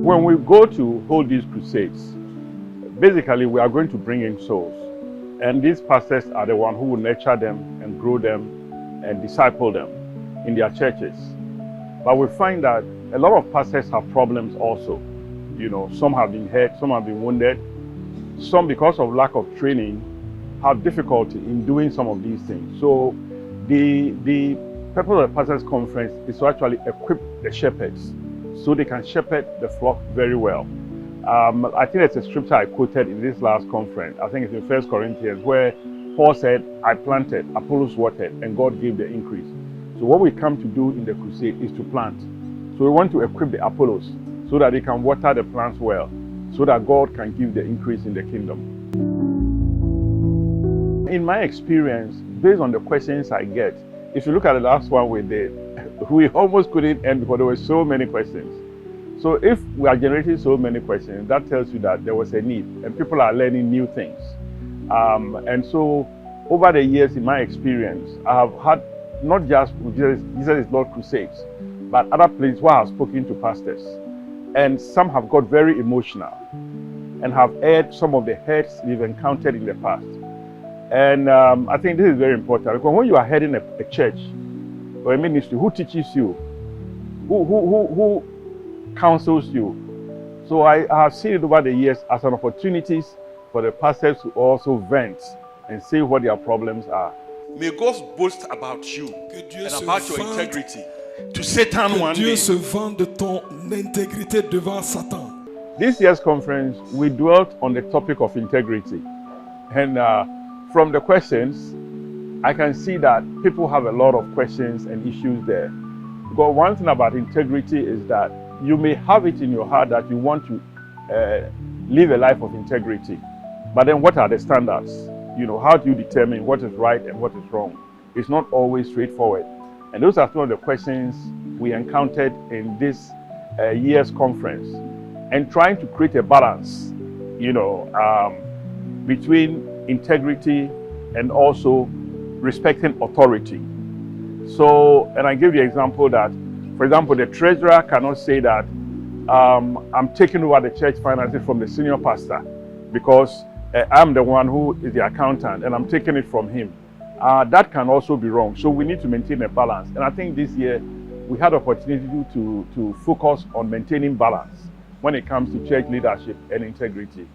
when we go to hold these crusades, basically we are going to bring in souls. And these pastors are the ones who will nurture them and grow them and disciple them in their churches. But we find that a lot of pastors have problems also. You know, some have been hurt, some have been wounded. Some, because of lack of training, have difficulty in doing some of these things. So the purpose of the Pastors Conference is to actually equip the shepherds so they can shepherd the flock very well. I think it's a scripture I quoted in this last conference. I think it's in 1 Corinthians, where Paul said, I planted, Apollos watered, and God gave the increase. So what we come to do in the crusade is to plant. So we want to equip the Apollos so that they can water the plants well, so that God can give the increase in the kingdom. In my experience, based on the questions I get, if you look at the last one we did, we almost couldn't end because there were so many questions. So if we are generating so many questions, that tells you that there was a need and people are learning new things. And so over the years, in my experience, I have had not just Jesus is Lord Crusades, but other places where I have spoken to pastors. And some have got very emotional and have heard some of the hurts they've encountered in the past. And I think this is very important, because when you are heading a church or a ministry, who teaches you? Who counsels you? So I have seen it over the years as an opportunity for the pastors to also vent and say what their problems are. May God boast about you and about your integrity to Satan one day. Dieu se vante de ton intégrité devant Satan. This year's conference, we dwelt on the topic of integrity. And from the questions, I can see that people have a lot of questions and issues there. But one thing about integrity is that you may have it in your heart that you want to live a life of integrity. But then what are the standards? You know, how do you determine what is right and what is wrong? It's not always straightforward. And those are some of the questions we encountered in this year's conference. And trying to create a balance, you know, between integrity and also respecting authority. So, and I give you an example that, for example, the treasurer cannot say that I'm taking over the church finances from the senior pastor because I'm the one who is the accountant and I'm taking it from him. That can also be wrong. So we need to maintain a balance. And I think this year we had opportunity to focus on maintaining balance when it comes to church leadership and integrity.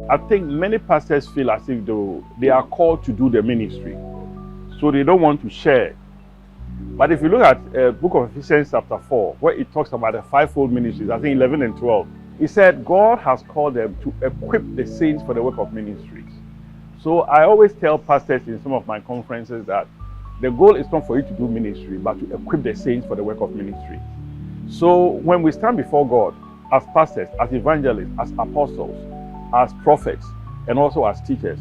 I think many pastors feel as if they are called to do the ministry, so they don't want to share. But if you look at book of Ephesians chapter 4, where it talks about the fivefold ministries, I think 11 and 12, it said God has called them to equip the saints for the work of ministries. So I always tell pastors in some of my conferences that the goal is not for you to do ministry, but to equip the saints for the work of ministry. So when we stand before God as pastors, as evangelists, as apostles, as prophets, and also as teachers,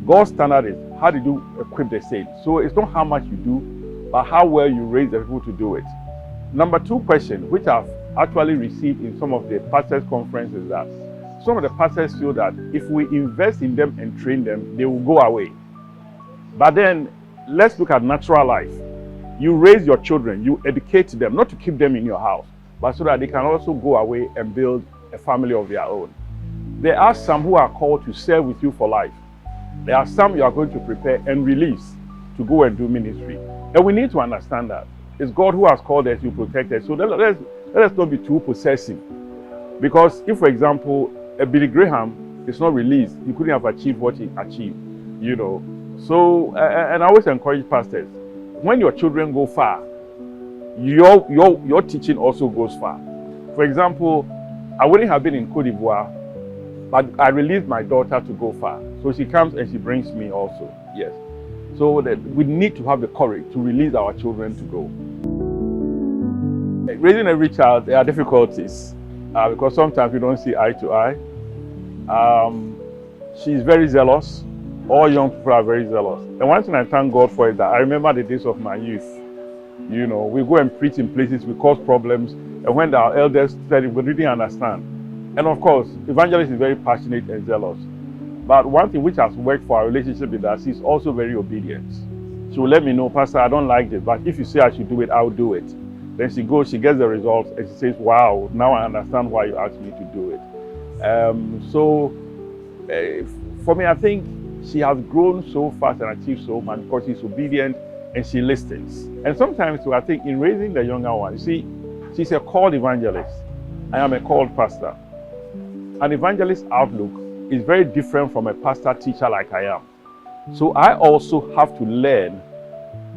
God's standard is how do you equip the saints. So it's not how much you do, but how well you raise the people to do it. Number two question, which I've actually received in some of the pastors' conferences, that some of the pastors feel that if we invest in them and train them, they will go away. But then let's look at natural life. You raise your children, you educate them, not to keep them in your house, but so that they can also go away and build a family of their own. There are some who are called to serve with you for life. There are some you are going to prepare and release to go and do ministry. And we need to understand that it's God who has called us to protect us. So let us not be too possessive. Because if, for example, Billy Graham is not released, he couldn't have achieved what he achieved, you know. So, and I always encourage pastors, when your children go far, your teaching also goes far. For example, I wouldn't have been in Côte d'Ivoire, but I released my daughter to go far. So she comes and she brings me also, yes. So that we need to have the courage to release our children to go. Raising every child, there are difficulties because sometimes we don't see eye to eye. She's very zealous. All young people are very zealous. And one thing I thank God for is that I remember the days of my youth. You know, we go and preach in places, we cause problems, and when our elders said it, we didn't understand. And of course, evangelist is very passionate and zealous. But one thing which has worked for our relationship with us, she's also very obedient. She will let me know, Pastor, I don't like this, but if you say I should do it, I'll do it. Then she goes, she gets the results, and she says, wow, now I understand why you asked me to do it. For me, I think she has grown so fast and achieved so much because she's obedient and she listens. And sometimes too, I think in raising the younger one, you see, she's a called evangelist. I am a called pastor. An evangelist outlook is very different from a pastor teacher like I am. So I also have to learn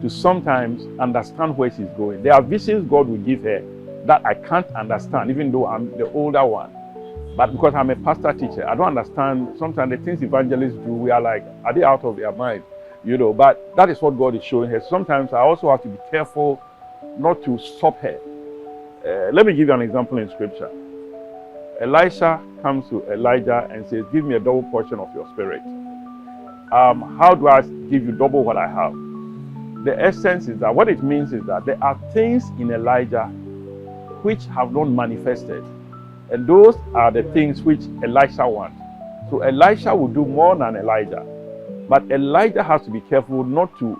to sometimes understand where she's going. There are visions God will give her that I can't understand, even though I'm the older one. But because I'm a pastor teacher, I don't understand sometimes the things evangelists do. We are like, are they out of their mind? You know, but that is what God is showing her. Sometimes I also have to be careful not to stop her. Let me give you an example in scripture. Elisha comes to Elijah and says, give me a double portion of your spirit. How do I give you double what I have? The essence is that what it means is that there are things in Elijah which have not manifested. And those are the things which Elisha wants. So Elisha will do more than Elijah. But Elijah has to be careful not to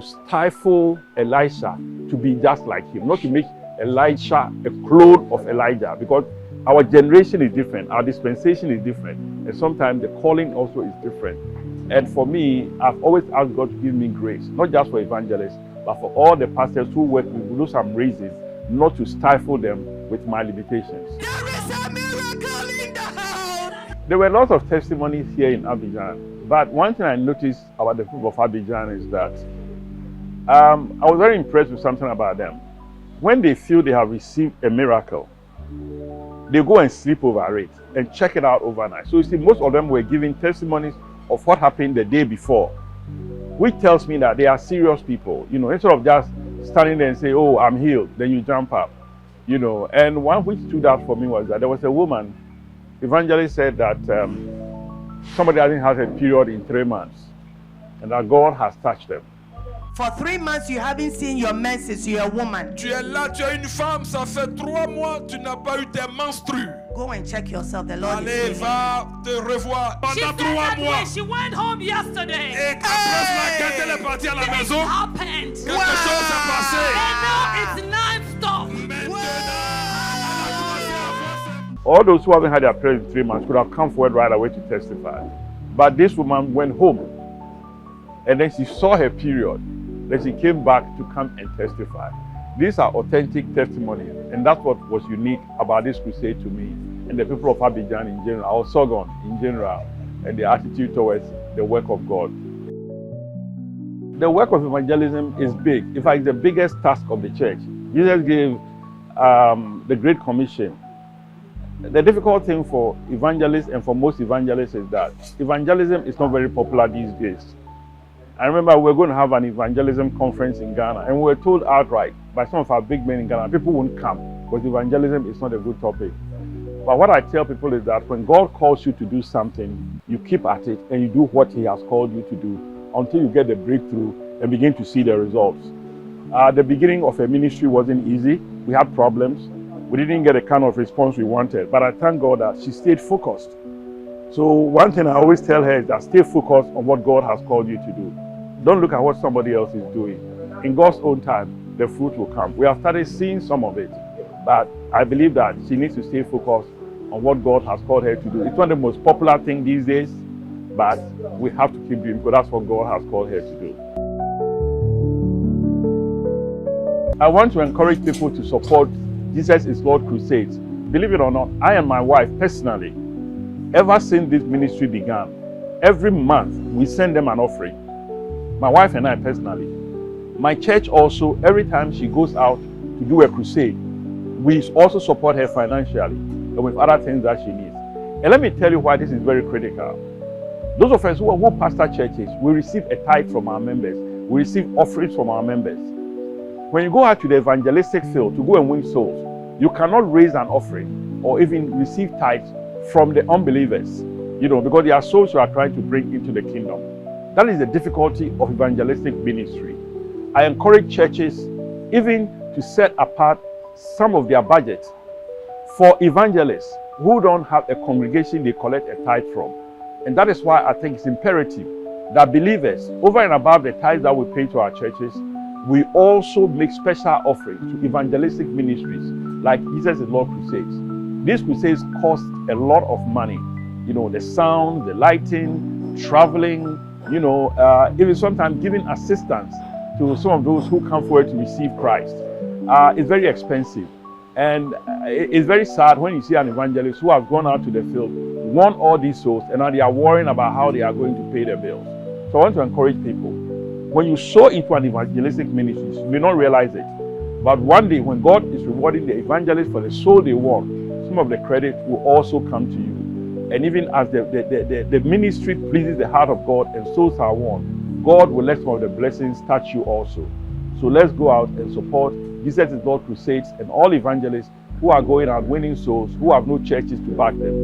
stifle Elisha to be just like him, not to make Elisha a clone of Elijah, because our generation is different, our dispensation is different, and sometimes the calling also is different. And for me, I've always asked God to give me grace, not just for evangelists, but for all the pastors who work with those I'm raising, not to stifle them with my limitations. There is a miracle in the house. There were lots of testimonies here in Abidjan, but one thing I noticed about the people of Abidjan is that I was very impressed with something about them. When they feel they have received a miracle, they go and sleep over it and check it out overnight. So you see, most of them were giving testimonies of what happened the day before, which tells me that they are serious people. You know, instead of just standing there and say, oh, I'm healed, then you jump up. You know, and one which stood out for me was that there was a woman, evangelist said that somebody hasn't had a period in 3 months, and that God has touched them. For 3 months, you haven't seen your menses, you're a woman. Tu es là, tu es une femme, ça fait 3 mois, tu n'as pas eu tes menstrues. Go and check yourself, the Lord Allez, is va te revoir She pendant said 3 that mois. when she went home yesterday, Et après cela, quand elle est partie à la things maison, happened. quelque chose s'est passé. And now it's non-stop. Maintenant, elle a commencé à voir All those who haven't had their period in 3 months could have come forward right away to testify. But this woman went home, and then she saw her period. Then she came back to come and testify. These are authentic testimonies, and that's what was unique about this crusade to me and the people of Abidjan in general, or Sorghum in general, and their attitude towards the work of God. The work of evangelism is big. In fact, it's the biggest task of the church. Jesus gave the Great Commission. The difficult thing for evangelists and for most evangelists is that evangelism is not very popular these days. I remember we were going to have an evangelism conference in Ghana, and we were told outright by some of our big men in Ghana, people won't come because evangelism is not a good topic. But what I tell people is that when God calls you to do something, you keep at it and you do what He has called you to do until you get the breakthrough and begin to see the results. The beginning of a ministry wasn't easy. We had problems. We didn't get the kind of response we wanted, but I thank God that she stayed focused. So one thing I always tell her is that stay focused on what God has called you to do. Don't look at what somebody else is doing. In God's own time, the fruit will come. We have started seeing some of it, but I believe that she needs to stay focused on what God has called her to do. It's not the most popular thing these days, but we have to keep doing because that's what God has called her to do. I want to encourage people to support Jesus is Lord Crusades. Believe it or not, I and my wife personally, ever since this ministry began, every month we send them an offering. My wife and I personally. My church also, every time she goes out to do a crusade, we also support her financially and with other things that she needs. And let me tell you why this is very critical. Those of us who pastor churches, we receive a tithe from our members. We receive offerings from our members. When you go out to the evangelistic field to go and win souls, you cannot raise an offering or even receive tithes from the unbelievers, because they are souls you are trying to bring into the kingdom. That is the difficulty of evangelistic ministry. I encourage churches even to set apart some of their budget for evangelists who don't have a congregation they collect a tithe from. And that is why I think it's imperative that believers, over and above the tithes that we pay to our churches, we also make special offerings to evangelistic ministries like Jesus is Lord Crusades. These crusades cost a lot of money. You know, the sound, the lighting, traveling, you know, even sometimes giving assistance to some of those who come forward to receive Christ. It's very expensive. And it's very sad when you see an evangelist who has gone out to the field, won all these souls, and now they are worrying about how they are going to pay their bills. So I want to encourage people, when you sow into an evangelistic ministry, you may not realize it, but one day when God is rewarding the evangelist for the soul they won, some of the credit will also come to you. And even as the ministry pleases the heart of God and souls are won, God will let some of the blessings touch you also. So let's go out and support Jesus is Lord Crusades and all evangelists who are going out winning souls, who have no churches to back them.